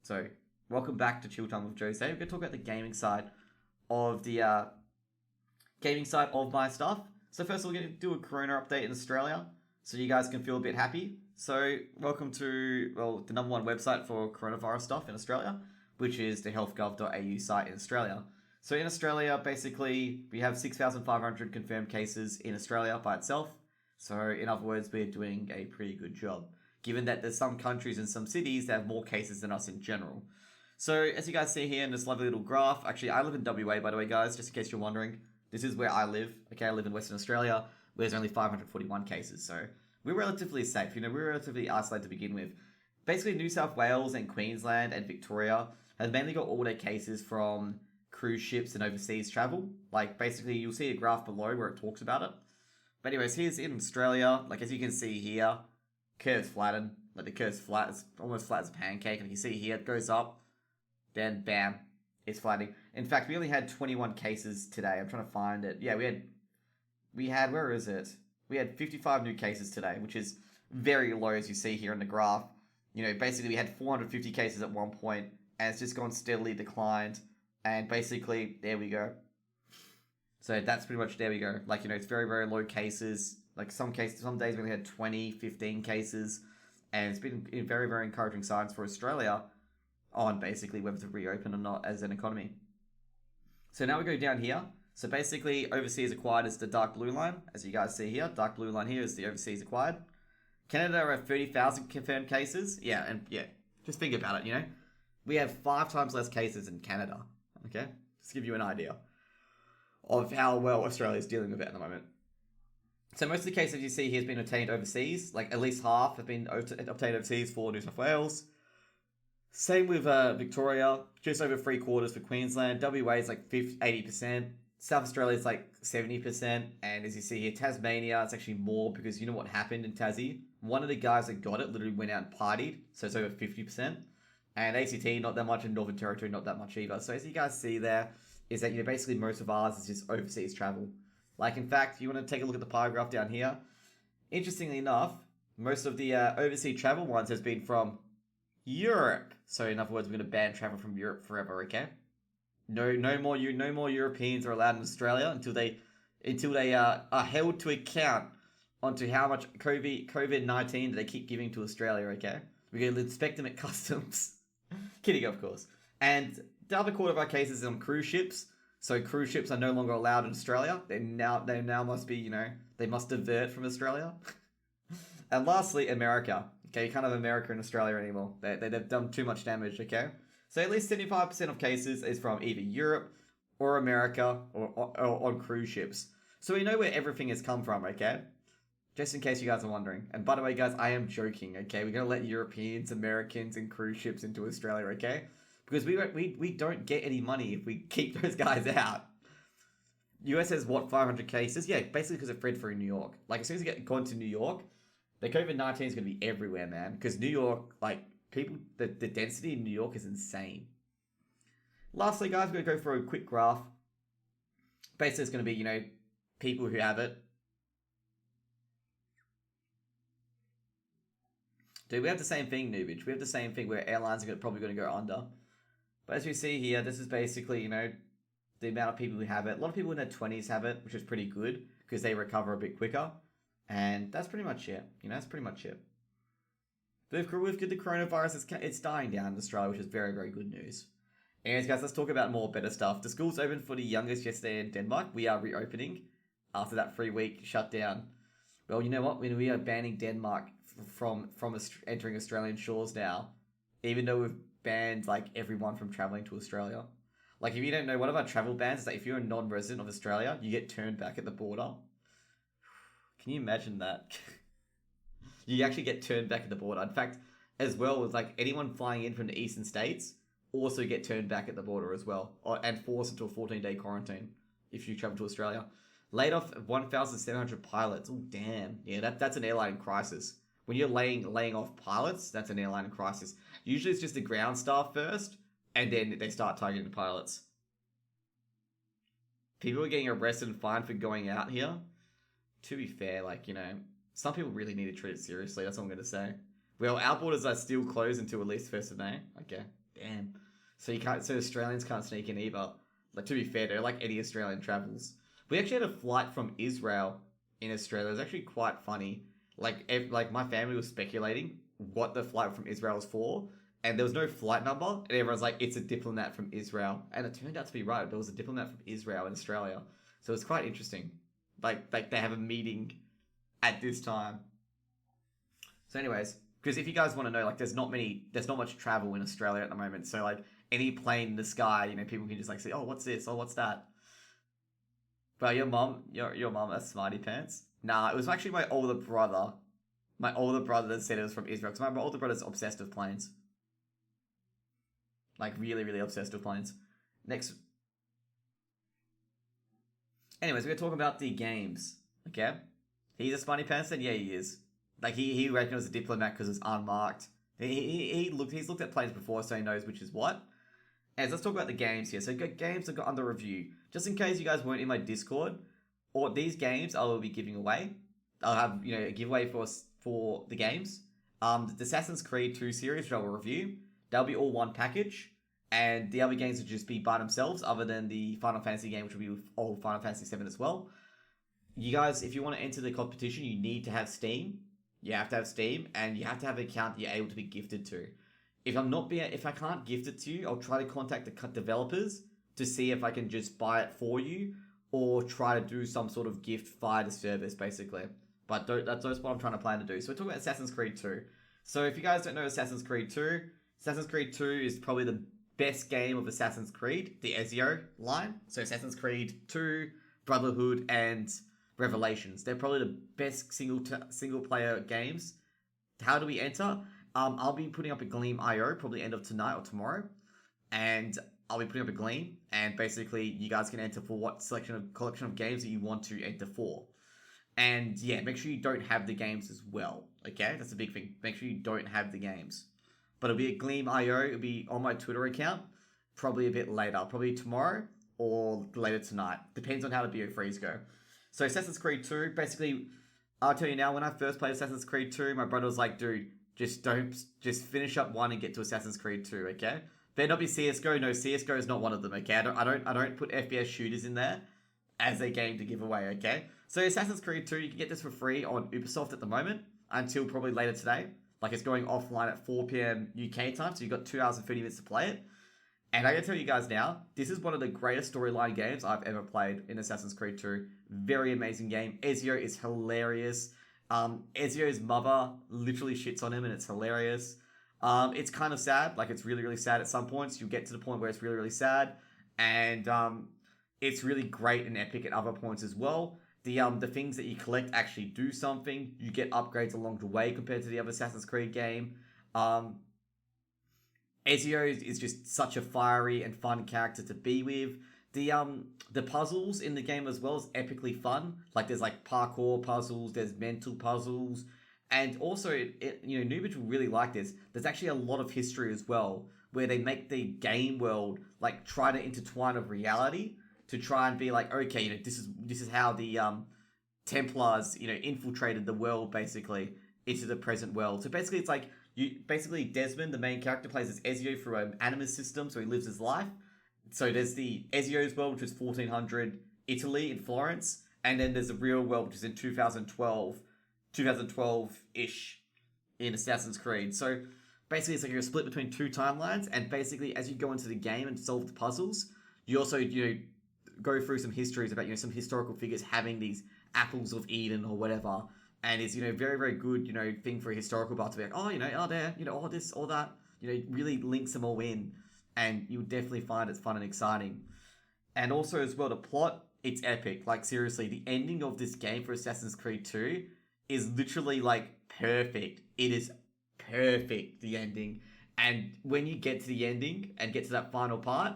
So, welcome back to Chilltime with Jose. We're going to talk about the of the gaming side of my stuff. So first, we're going to do a Corona update in Australia, so you guys can feel a bit happy. So, welcome to the number one website for coronavirus stuff in Australia, which is the healthgov.au site in Australia. So in Australia, basically, we have 6,500 confirmed cases in Australia by itself. So in other words, we're doing a pretty good job, given that there's some countries and some cities that have more cases than us in general. So as you guys see here in this lovely little graph, actually I live in WA, by the way, guys, just in case you're wondering. This is where I live. Okay, I live in Western Australia, where there's only 541 cases. So we're relatively safe. We're relatively isolated to begin with. Basically, New South Wales and Queensland and Victoria have mainly got all their cases from cruise ships and overseas travel. Like, basically, you'll see a graph below where it talks about it. But anyways, here's in Australia. Like, as you can see here, curve's flattened. Like, the curve's flat. It's almost flat as a pancake. And you can see here, it goes up. Then, bam, it's flattening. In fact, we only had 21 cases today. I'm trying to find it. Yeah, we had, where is it? We had 55 new cases today, which is very low, as you see here in the graph. Basically, we had 450 cases at one point, and it's just gone steadily declined. And basically, there we go. So that's pretty much, there we go. Like, it's very, very low cases. Like, some days we only had 20, 15 cases. And it's been very, very encouraging signs for Australia on basically whether to reopen or not as an economy. So now we go down here. So basically, overseas acquired is the dark blue line. As you guys see here, dark blue line here is the overseas acquired. Canada are at 30,000 confirmed cases. Yeah, just think about it, We have 5 times less cases in Canada. Okay? Just to give you an idea of how well Australia is dealing with it at the moment. So most of the cases you see here has been obtained overseas. Like, at least half have been obtained overseas for New South Wales. Same with Victoria, just over 3/4 for Queensland. WA is like 80%. South Australia is like 70%. And as you see here, Tasmania, it's actually more because you know what happened in Tassie? One of the guys that got it literally went out and partied. So it's over 50%. And ACT, not that much. In Northern Territory, not that much either. So as you guys see there, is that basically most of ours is just overseas travel. Like, in fact, you want to take a look at the pie graph down here. Interestingly enough, most of the overseas travel ones has been from Europe. So in other words, we're going to ban travel from Europe forever, okay? No more Europeans are allowed in Australia until they are held to account onto how much COVID-19 they keep giving to Australia, okay? We're going to inspect them at customs. Kidding, of course. And the other quarter of our cases is on cruise ships. So cruise ships are no longer allowed in Australia. They now must be, they must divert from Australia. And lastly, America. Okay, you can't have America in Australia anymore. They've done too much damage, okay? So at least 75% of cases is from either Europe or America or on cruise ships. So we know where everything has come from, okay? Just in case you guys are wondering. And by the way, guys, I am joking, okay? We're going to let Europeans, Americans, and cruise ships into Australia, okay? Because we don't get any money if we keep those guys out. US has, 500 cases? Yeah, basically because it spread through New York. Like, as soon as you get gone to New York, the COVID-19 is going to be everywhere, man. Because New York, the density in New York is insane. Lastly, guys, we're going to go for a quick graph. Basically, it's going to be, people who have it. Dude, we have the same thing, Noobage. We have the same thing where airlines are probably going to go under. But as we see here, this is basically, the amount of people who have it. A lot of people in their 20s have it, which is pretty good because they recover a bit quicker. And that's pretty much it. That's pretty much it. But with the coronavirus, it's dying down in Australia, which is very, very good news. Anyways, guys, let's talk about more better stuff. The schools opened for the youngest yesterday in Denmark. We are reopening after that 3-week shutdown. Well, you know what? We are banning Denmark from entering Australian shores now, even though we've banned everyone from traveling to Australia. Like, if you don't know, one of our travel bans is that if you're a non-resident of Australia, you get turned back at the border. Can you imagine that? You actually get turned back at the border. In fact, as well as anyone flying in from the eastern states also get turned back at the border as well, and forced into a 14-day quarantine if you travel to Australia. Laid off 1,700 pilots. Oh, damn. Yeah, that's an airline in crisis. When you're laying off pilots, that's an airline in crisis. Usually it's just the ground staff first, and then they start targeting the pilots. People are getting arrested and fined for going out here. To be fair, some people really need to treat it seriously. That's all I'm going to say. Well, our borders are still closed until at least 1st of May. Okay, damn. So you can't. So Australians can't sneak in either. Like, to be fair, they're like any Australian travels. We actually had a flight from Israel in Australia. It was actually quite funny. Like my family was speculating what the flight from Israel was for, and there was no flight number, and everyone's like, it's a diplomat from Israel, and it turned out to be right. There was a diplomat from Israel in Australia, so it's quite interesting. Like they have a meeting at this time. So, anyways, because if you guys want to know, like, there's not much travel in Australia at the moment. So, like, any plane in the sky, people can just like say, oh, what's this? Oh, what's that? But your mom, that's smarty pants. Nah, it was actually my older brother. My older brother that said it was from Israel. Because my older brother's obsessed with planes. Like, really, really obsessed with planes. Next. Anyways, we're going to talk about the games. Okay? He's a smarty pants, then yeah, he is. Like, he reckoned it was a diplomat because it's unmarked. He's looked at planes before, so he knows which is what. And let's talk about the games here. So games I've got under review. Just in case you guys weren't in my Discord, or these games I will be giving away. I'll have a giveaway for the games. The Assassin's Creed 2 series, which I will review. They'll be all one package. And the other games will just be by themselves, other than the Final Fantasy game, which will be with all Final Fantasy 7 as well. You guys, if you want to enter the competition, you need to have Steam. You have to have Steam, and you have to have an account that you're able to be gifted to. If I can't gift it to you, I'll try to contact the developers to see if I can just buy it for you, or try to do some sort of gift via the service, basically. But that's what I'm trying to plan to do. So we're talking about Assassin's Creed 2. So if you guys don't know Assassin's Creed 2 is probably the best game of Assassin's Creed, the Ezio line. So Assassin's Creed 2, Brotherhood, and Revelations. They're probably the best single player games. How do we enter? I'll be putting up a Gleam IO probably end of tonight or tomorrow, and I'll be putting up a Gleam, and basically you guys can enter for what collection of games that you want to enter for. And yeah, make sure you don't have the games as well. Okay, that's a big thing. Make sure you don't have the games. But it'll be a Gleam IO. It'll be on my Twitter account, probably a bit later, probably tomorrow or later tonight. Depends on how the BO3s go. So Assassin's Creed 2, basically, I'll tell you now, when I first played Assassin's Creed 2, my brother was like, dude, just finish up 1 and get to Assassin's Creed 2, okay? Better not be CSGO. No, CSGO is not one of them, okay? I don't put FPS shooters in there as a game to give away, okay? So Assassin's Creed 2, you can get this for free on Ubisoft at the moment until probably later today. Like, it's going offline at 4 p.m. UK time, so you've got 2 hours and 30 minutes to play it. And I can tell you guys now, this is one of the greatest storyline games I've ever played in Assassin's Creed 2. Very amazing game. Ezio is hilarious. Ezio's mother literally shits on him, and it's hilarious. It's kind of sad. Like, it's really, really sad at some points. You get to the point where it's really, really sad. And it's really great and epic at other points as well. The things that you collect actually do something. You get upgrades along the way compared to the other Assassin's Creed game. Ezio is just such a fiery and fun character to be with. The puzzles in the game as well is epically fun. Like, there's like parkour puzzles, there's mental puzzles, and also noobage will really like this. There's actually a lot of history as well, where they make the game world like try to intertwine with reality to try and be like, okay, this is how the Templars infiltrated the world basically into the present world. So basically, it's like Desmond, the main character, plays as Ezio through an animus system, so he lives his life. So there's the Ezio's world, which is 1400 Italy in Florence, and then there's the real world, which is in 2012-ish in Assassin's Creed. So basically, it's like you're split between 2 timelines, and basically, as you go into the game and solve the puzzles, you also go through some histories about some historical figures having these apples of Eden or whatever. And it's, very, very good, thing for a historical buff to be like, all this, all that, really links them all in. And you'll definitely find it's fun and exciting. And also as well, the plot, it's epic. Like, seriously, the ending of this game for Assassin's Creed 2 is literally, like, perfect. It is perfect, the ending. And when you get to the ending and get to that final part,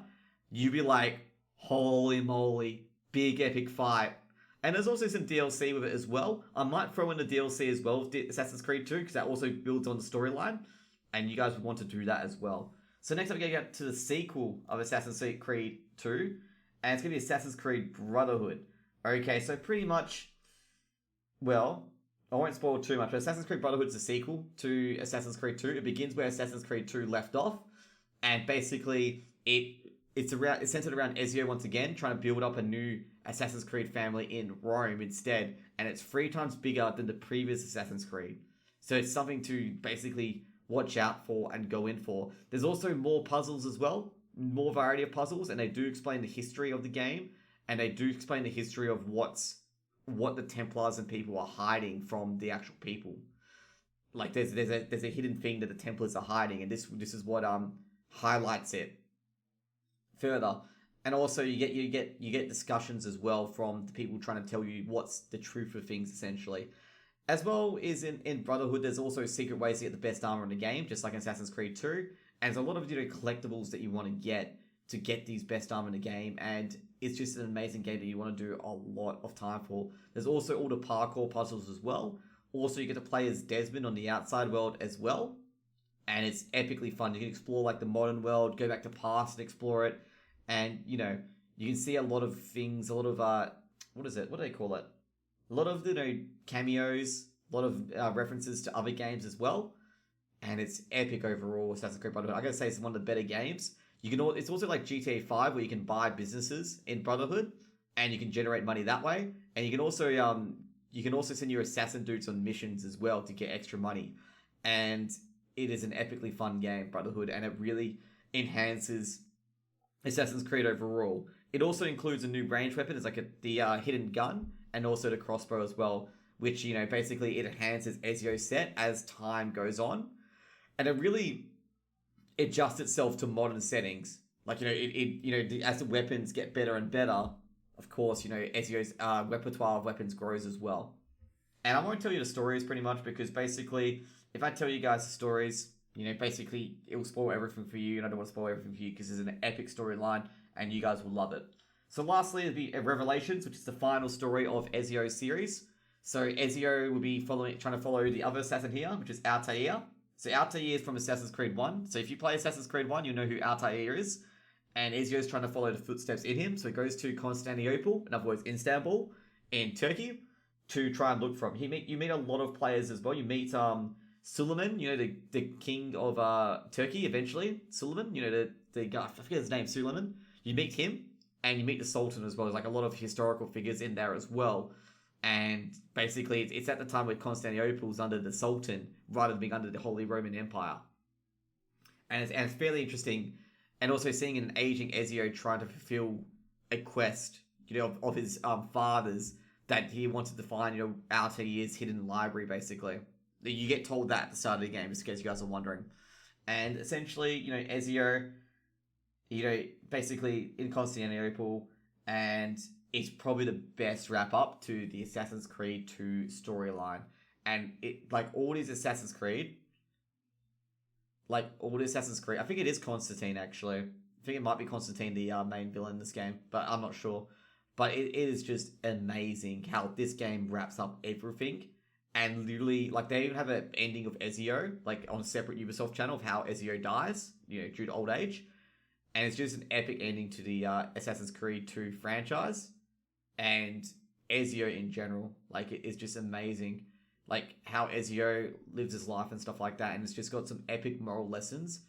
you'll be like, holy moly, big epic fight. And there's also some DLC with it as well. I might throw in the DLC as well with Assassin's Creed 2, because that also builds on the storyline, and you guys would want to do that as well. So next up, we're going to get to the sequel of Assassin's Creed 2, and it's going to be Assassin's Creed Brotherhood. Okay, so pretty much, well, I won't spoil too much, but Assassin's Creed Brotherhood is a sequel to Assassin's Creed 2. It begins where Assassin's Creed 2 left off, and basically it's centered around Ezio once again, trying to build up a new Assassin's Creed family in Rome instead, and it's 3 times bigger than the previous Assassin's Creed. So it's something to basically watch out for and go in for. There's also more puzzles as well, more variety of puzzles, and they do explain the history of the game, and they do explain the history of what the Templars and people are hiding from the actual people. Like there's a hidden thing that the Templars are hiding, and this is what highlights it further. And also you get discussions as well from the people trying to tell you what's the truth of things essentially. As well as in Brotherhood, there's also secret ways to get the best armor in the game, just like in Assassin's Creed 2. And there's a lot of collectibles that you want to get these best armor in the game, and it's just an amazing game that you want to do a lot of time for. There's also all the parkour puzzles as well. Also, you get to play as Desmond on the outside world as well, and it's epically fun. You can explore like the modern world, go back to past and explore it, and you can see a lot of things, a lot of what is it? What do they call it? A lot of cameos, a lot of references to other games as well, and it's epic overall. Assassin's Creed Brotherhood, I gotta say, it's one of the better games. It's also like GTA 5 where you can buy businesses in Brotherhood, and you can generate money that way, and you can also send your assassin dudes on missions as well to get extra money, and it is an epically fun game, Brotherhood, and it really enhances Assassin's Creed overall. It also includes a new range weapon. It's like the hidden gun, and also the crossbow as well, which basically it enhances Ezio's set as time goes on, and it really adjusts itself to modern settings. Like as the weapons get better and better, of course Ezio's repertoire of weapons grows as well. And I won't tell you the stories pretty much, because basically if I tell you guys the stories, basically it will spoil everything for you, and I don't want to spoil everything for you because it's an epic storyline and you guys will love it. So lastly, it'll be Revelations, which is the final story of Ezio's series. So Ezio will be trying to follow the other assassin here, which is Altair. So Altair is from Assassin's Creed 1. So if you play Assassin's Creed 1, you'll know who Altair is. And Ezio's trying to follow the footsteps in him. So he goes to Constantinople, in other words, Istanbul, in Turkey, to try and look for him. You meet a lot of players as well. You meet Suleiman, the king of Turkey eventually. Suleiman, the guy, I forget his name, Suleiman. You meet him, and you meet the Sultan as well. There's like a lot of historical figures in there as well. And basically, it's at the time where Constantinople's under the Sultan rather than being under the Holy Roman Empire. And it's fairly interesting. And also seeing an aging Ezio trying to fulfill a quest, of his father's, that he wanted to find, Altair's hidden library, basically. You get told that at the start of the game, just in case you guys are wondering. And essentially, Ezio, basically in Constantinople, and it's probably the best wrap up to the Assassin's Creed 2 storyline. And it, like all these Assassin's Creed, I think it is Constantine actually. I think it might be Constantine, the main villain in this game, but I'm not sure. But it is just amazing how this game wraps up everything. And literally, like, they even have an ending of Ezio, like, on a separate Ubisoft channel of how Ezio dies, due to old age. And it's just an epic ending to the Assassin's Creed 2 franchise. And Ezio in general, like, it's just amazing. Like, how Ezio lives his life and stuff like that. And it's just got some epic moral lessons.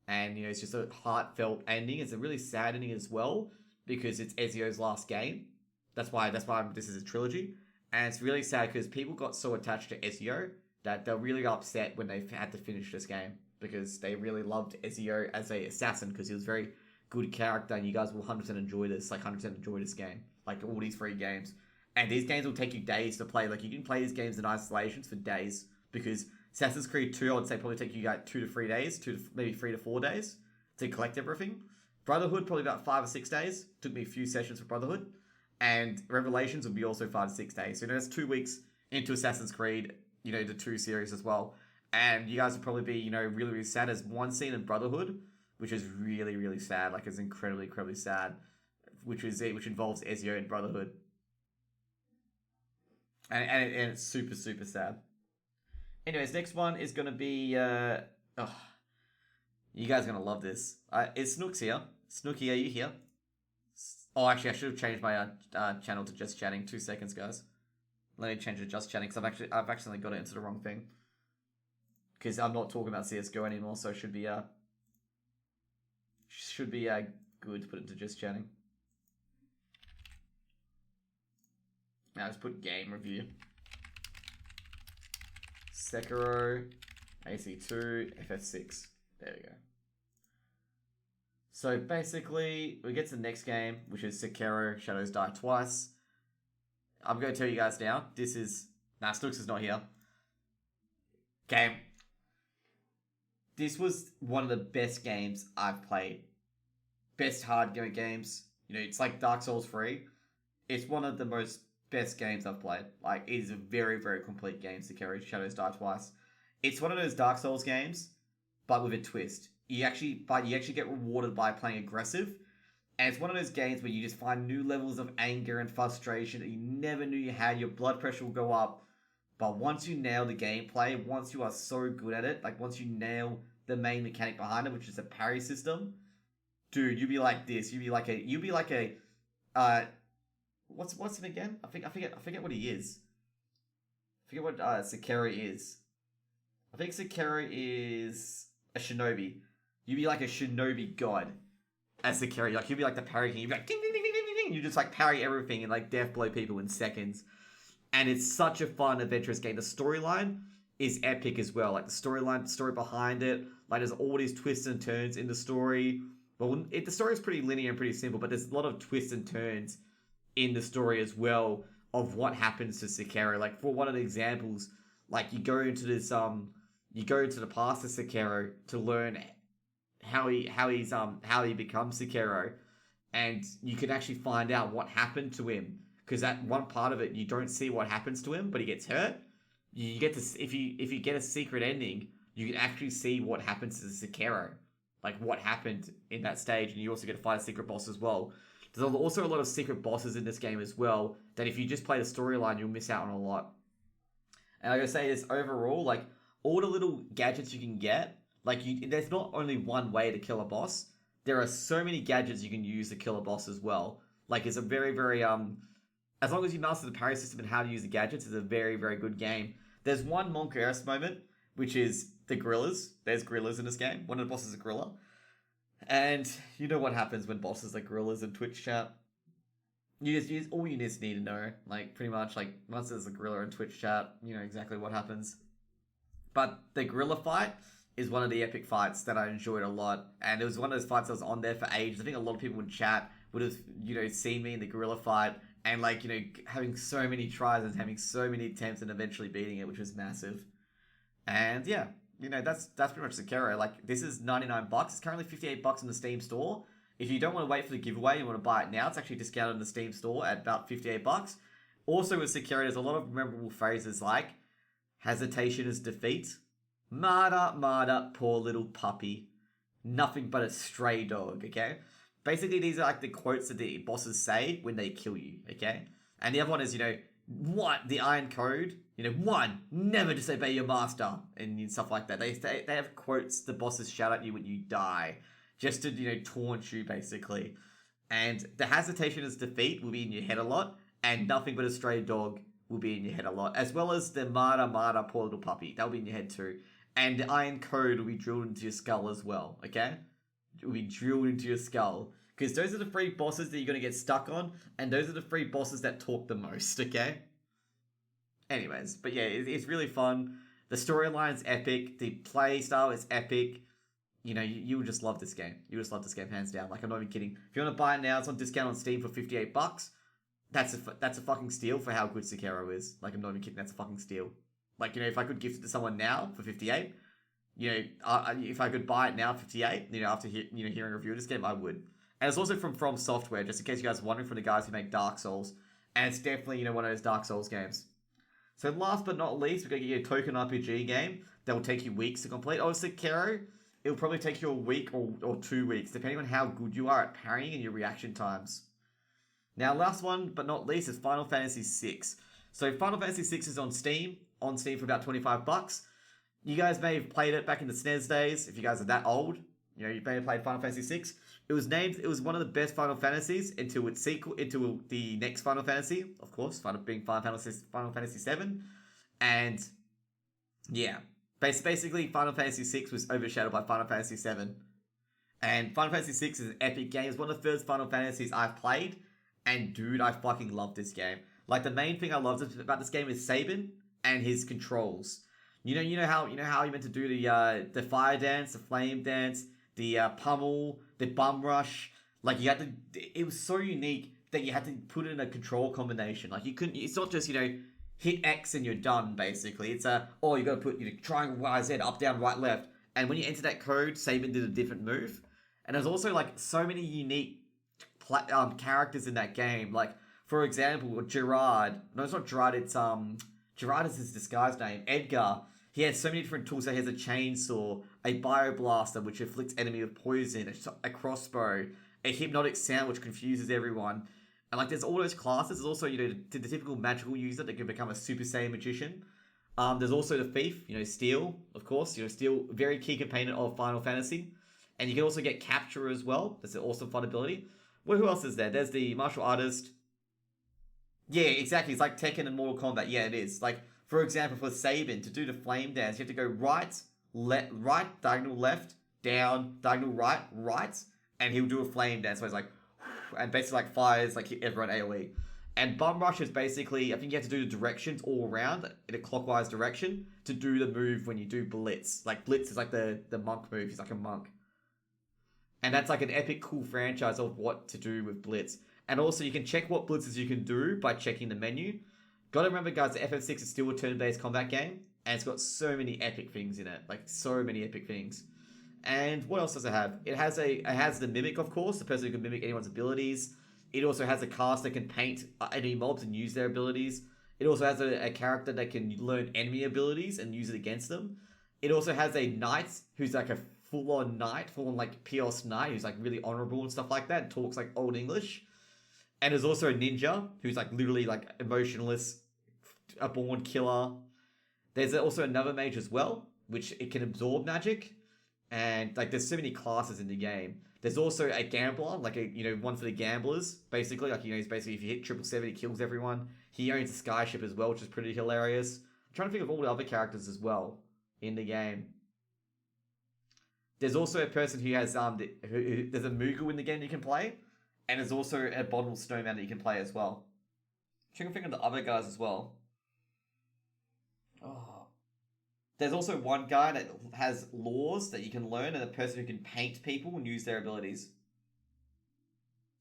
And, it's just a heartfelt ending. It's a really sad ending as well, because it's Ezio's last game. That's why this is a trilogy. And it's really sad because people got so attached to Ezio that they're really upset when they had to finish this game, because they really loved Ezio as a assassin, because he was a very good character, and you guys will 100% enjoy this, 100% enjoy this game, like all these 3 games. And these games will take you days to play. Like, you can play these games in isolations for days, because Assassin's Creed 2, I would say, probably take you like 2 to 3 days, maybe 3 to 4 days to collect everything. Brotherhood, probably about 5 or 6 days. Took me a few sessions for Brotherhood. And Revelations would be also 5 to 6 days. So that's 2 weeks into Assassin's Creed, the 2 series as well. And you guys would probably be, really, really sad. There's one scene in Brotherhood, which is really, really sad. Like, it's incredibly, incredibly sad. Which involves Ezio in Brotherhood. And it's super, super sad. Anyways, next one is going to be... you guys are going to love this. Is Snooks here? Snooky, are you here? Oh, actually, I should have changed my channel to just chatting. 2 seconds, guys. Let me change it to just chatting because I've actually got it into the wrong thing. Because I'm not talking about CS:GO anymore, so it should be good to put it to just chatting. Now just put game review. Sekiro, AC2, FF6. There we go. So basically, we get to the next game, which is Sekiro, Shadows Die Twice. I'm going to tell you guys now, this is... Nah, Snooks is not here. Okay. This was one of the best games I've played. Best hard games. You know, it's like Dark Souls 3. It's one of the most best games I've played. Like, it is a very, very complete game, Sekiro, Shadows Die Twice. It's one of those Dark Souls games, but with a twist. You actually get rewarded by playing aggressive. And it's one of those games where you just find new levels of anger and frustration that you never knew you had. Your blood pressure will go up. But once you nail the gameplay, once you are so good at it, like once you nail the main mechanic behind it, which is a parry system, dude, you'll be like this. You'll be like a what's him again? I forget what he is. I forget what Sekiro is. I think Sekiro is a shinobi. You'd be like a shinobi god as Sekiro. Like, you'd be like the parry king. You'd be like, ding, ding, ding, ding, ding, ding. You just like parry everything and like death blow people in seconds. And it's such a fun, adventurous game. The storyline is epic as well. Like the story behind it. Like there's all these twists and turns in the story. But the story is pretty linear and pretty simple, but there's a lot of twists and turns in the story as well of what happens to Sekiro. Like, for one of the examples, like you go into the past of Sekiro to learn how he becomes Sekiro, and you can actually find out what happened to him, because that one part of it you don't see what happens to him, but he gets hurt. You get to, if you get a secret ending, you can actually see what happens to Sekiro, like what happened in that stage, and you also get to fight a secret boss as well. There's also a lot of secret bosses in this game as well, that if you just play the storyline, you'll miss out on a lot. And like I say, this overall, like, all the little gadgets you can get, like, there's not only one way to kill a boss. There are so many gadgets you can use to kill a boss as well. Like, it's a very, very, as long as you master the parry system and how to use the gadgets, it's a very, very good game. There's one Monk-Eris moment, which is the gorillas. There's gorillas in this game. One of the bosses is a gorilla. And you know what happens when bosses are gorillas in Twitch chat. You just all you just need to know. Like, pretty much, like, once there's a gorilla in Twitch chat, you know exactly what happens. But the gorilla fight is one of the epic fights that I enjoyed a lot. And it was one of those fights that was on there for ages. I think a lot of people in chat would have, you know, seen me in the gorilla fight. And, like, you know, having so many tries and having so many attempts and eventually beating it, which was massive. And, yeah. You know, that's pretty much Sekiro. Like, this is $99. It's currently $58 in the Steam store. If you don't want to wait for the giveaway, you want to buy it now, it's actually discounted in the Steam store at about $58. Also with Sekiro, there's a lot of memorable phrases like, hesitation is defeat, Marda, poor little puppy, nothing but a stray dog, okay? Basically, these are like the quotes that the bosses say when they kill you, okay? And the other one is, you know, what? The Iron Code? You know, 1, never disobey your master, and stuff like that. They have quotes the bosses shout at you when you die, just to, you know, taunt you, basically. And the hesitation is defeat will be in your head a lot, and nothing but a stray dog will be in your head a lot, as well as the Marda, poor little puppy. That'll be in your head too. And the Iron Code will be drilled into your skull as well, okay? It will be drilled into your skull. Because those are the 3 bosses that you're going to get stuck on, and those are the 3 bosses that talk the most, okay? Anyways, but yeah, it's really fun. The storyline's epic. The play style is epic. You know, you would just love this game. You just love this game, hands down. Like, I'm not even kidding. If you want to buy it now, it's on discount on Steam for $58. That's a fucking steal for how good Sekiro is. Like, I'm not even kidding. That's a fucking steal. Like, you know, if I could gift it to someone now for $58, you know, if I could buy it now for $58, you know, after hearing a review of this game, I would. And it's also from Software, just in case you guys are wondering, from the guys who make Dark Souls. And it's definitely, you know, one of those Dark Souls games. So last but not least, we're going to get you a token RPG game that will take you weeks to complete. Oh, Sekiro, it'll probably take you a week or 2 weeks, depending on how good you are at parrying and your reaction times. Now, last one but not least is Final Fantasy VI. So Final Fantasy VI is on Steam for about $25. You guys may have played it back in the SNES days, if you guys are that old. You know, you may have played Final Fantasy 6. It was one of the best Final Fantasies until its sequel, into the next Final Fantasy, of course, being Final Fantasy 7. And yeah, basically Final Fantasy 6 was overshadowed by Final Fantasy 7. And Final Fantasy 6 is an epic game. It's one of the first Final Fantasies I've played. And dude, I fucking love this game. Like, the main thing I love about this game is Sabin and his controls. You know how you meant to do the fire dance, the flame dance, the pummel, the bum rush. Like, you had to. It was so unique that you had to put in a control combination. Like, you couldn't. It's not just hit X and you're done. Basically, it's you got to put triangle Y Z up down right left. And when you enter that code, Sabin did a different move. And there's also like so many unique characters in that game. Like, for example, Gerard. No, it's not Gerard. It's Gerard is his disguised name. Edgar. He has so many different tools. So he has a chainsaw, a bioblaster, which inflicts enemy with poison, a crossbow, a hypnotic sound, which confuses everyone. And like, there's all those classes. There's also the typical magical user that can become a Super Saiyan magician. There's also the thief. Steel, of course. Steel, very key component of Final Fantasy. And you can also get capture as well. That's an awesome fun ability. Well, who else is there? There's the martial artist. Yeah, exactly. It's like Tekken and Mortal Kombat. Yeah, it is. Like, for example, for Sabin, to do the flame dance, you have to go right, diagonal left, down, diagonal right, and he'll do a flame dance. So he's like, and basically like fires like everyone AoE. And Bum Rush is basically, I think you have to do the directions all around in a clockwise direction to do the move when you do Blitz. Like, Blitz is like the monk move. He's like a monk. And that's like an epic, cool franchise of what to do with Blitz. And also, you can check what blitzes you can do by checking the menu. Gotta remember, guys, the FF6 is still a turn-based combat game. And it's got so many epic things in it. Like, so many epic things. And what else does it have? It has the Mimic, of course. The person who can mimic anyone's abilities. It also has a cast that can paint enemy mobs and use their abilities. It also has a character that can learn enemy abilities and use it against them. It also has a knight who's like a full-on knight, full-on like Pios knight, who's like really honorable and stuff like that, and talks like Old English. And there's also a ninja who's like literally like emotionless, a born killer. There's also another mage as well, which it can absorb magic. And like, there's so many classes in the game. There's also a gambler, like one for the gamblers, basically. Like, he's basically, if you hit 777, he kills everyone. He owns a skyship as well, which is pretty hilarious. I'm trying to think of all the other characters as well in the game. There's also a person who has there's a Moogle in the game you can play, and there's also a Bottle Snowman that you can play as well. I'm trying to think of the other guys as well. Oh. There's also one guy that has laws that you can learn, and a person who can paint people and use their abilities.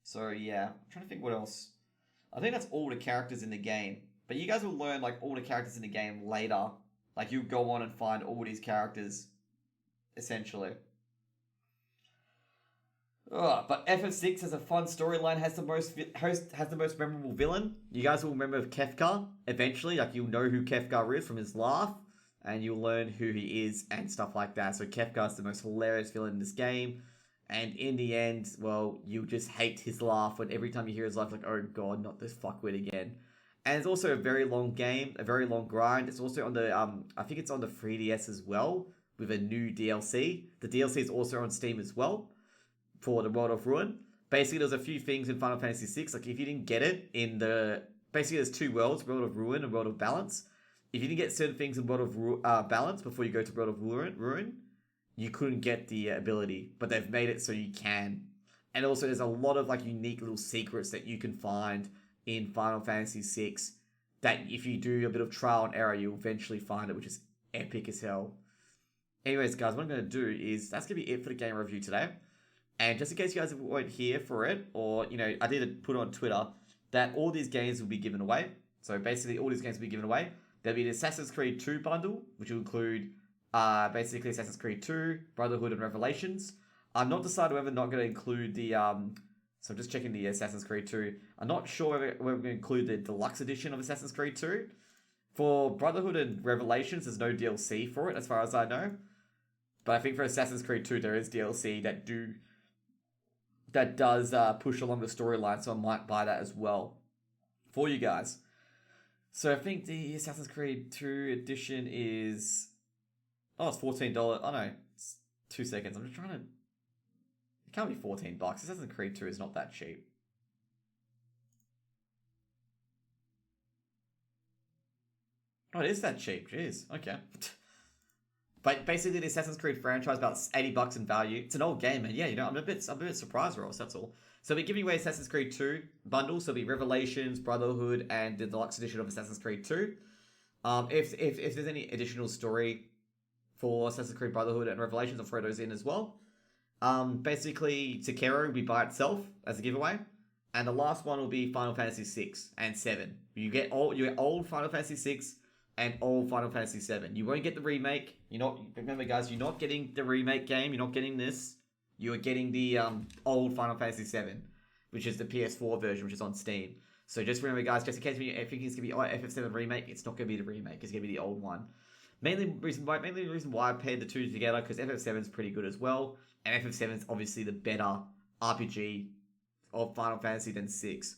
So yeah, I'm trying to think what else. I think that's all the characters in the game. But you guys will learn like all the characters in the game later. Like, you go on and find all these characters, essentially. But FF6 has a fun storyline, has the most memorable villain. You guys will remember Kefka eventually. Like, you'll know who Kefka is from his laugh, and you'll learn who he is and stuff like that. So Kefka is the most hilarious villain in this game. And in the end, well, you just hate his laugh when every time you hear his laugh, like, oh god, not this fuckwit again. And it's also a very long game, a very long grind. It's also on the, I think it's on the 3DS as well, with a new DLC. The DLC is also on Steam as well, for the World of Ruin. Basically, there's a few things in Final Fantasy VI. Like, if you didn't get it in the... Basically, there's two worlds, World of Ruin and World of Balance. If you didn't get certain things in World of Balance before you go to World of Ruin, you couldn't get the ability. But they've made it so you can. And also, there's a lot of like unique little secrets that you can find in Final Fantasy VI that if you do a bit of trial and error, you'll eventually find it, which is epic as hell. Anyways, guys, what I'm going to do is... That's going to be it for the game review today. And just in case you guys weren't here for it, or, I did put on Twitter that all these games will be given away. So basically, all these games will be given away. There'll be the Assassin's Creed 2 bundle, which will include basically Assassin's Creed 2, Brotherhood, and Revelations. I'm not decided whether or not going to include the... So I'm just checking the Assassin's Creed 2. I'm not sure whether we're going to include the deluxe edition of Assassin's Creed 2. For Brotherhood and Revelations, there's no DLC for it, as far as I know. But I think for Assassin's Creed 2, there is DLC that does push along the storyline, so I might buy that as well for you guys. So I think the Assassin's Creed 2 edition is... Oh, it's $14. Oh no, it's 2 seconds. I'm just trying to Can't be $14. Assassin's Creed 2 is not that cheap. Oh, it is that cheap. Jeez. Okay. But basically, the Assassin's Creed franchise about $80 in value. It's an old game, and yeah, I'm a bit surprised, Ross. That's all. So we're giving away Assassin's Creed 2 bundles. So it'll be Revelations, Brotherhood, and the deluxe edition of Assassin's Creed 2. If there's any additional story for Assassin's Creed Brotherhood and Revelations, I'll throw those in as well. Basically, Sekiro will be by itself as a giveaway, and the last one will be Final Fantasy 6 and 7. You get old Final Fantasy 6 and old Final Fantasy 7. You won't get the remake. Remember, guys, you're not getting the remake game. You're not getting this. You are getting the old Final Fantasy 7, which is the PS4 version, which is on Steam. So just remember, guys, just in case you think it's gonna be FF7 remake, it's not gonna be the remake. It's gonna be the old one. Mainly the reason why I paired the two together, because FF7 is pretty good as well, and FF7 is obviously the better RPG of Final Fantasy than 6.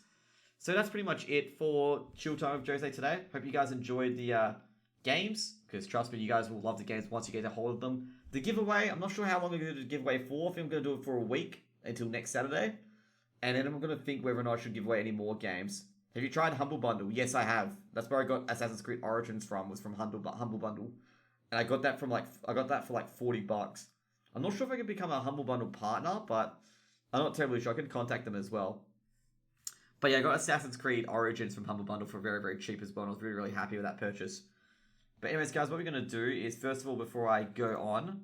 So that's pretty much it for Chill Time with Jose today. Hope you guys enjoyed the games, because trust me, you guys will love the games once you get a hold of them. The giveaway, I'm not sure how long I'm going to do the giveaway for. I think I'm going to do it for a week until next Saturday. And then I'm going to think whether or not I should give away any more games. Have you tried Humble Bundle? Yes, I have. That's where I got Assassin's Creed Origins from, was from Humble Bundle. And I got that for like $40. I'm not sure if I can become a Humble Bundle partner, but I'm not terribly sure. I can contact them as well. But yeah, I got Assassin's Creed Origins from Humble Bundle for very, very cheap as well. And I was really, really happy with that purchase. But anyways, guys, what we're going to do is, first of all, before I go on,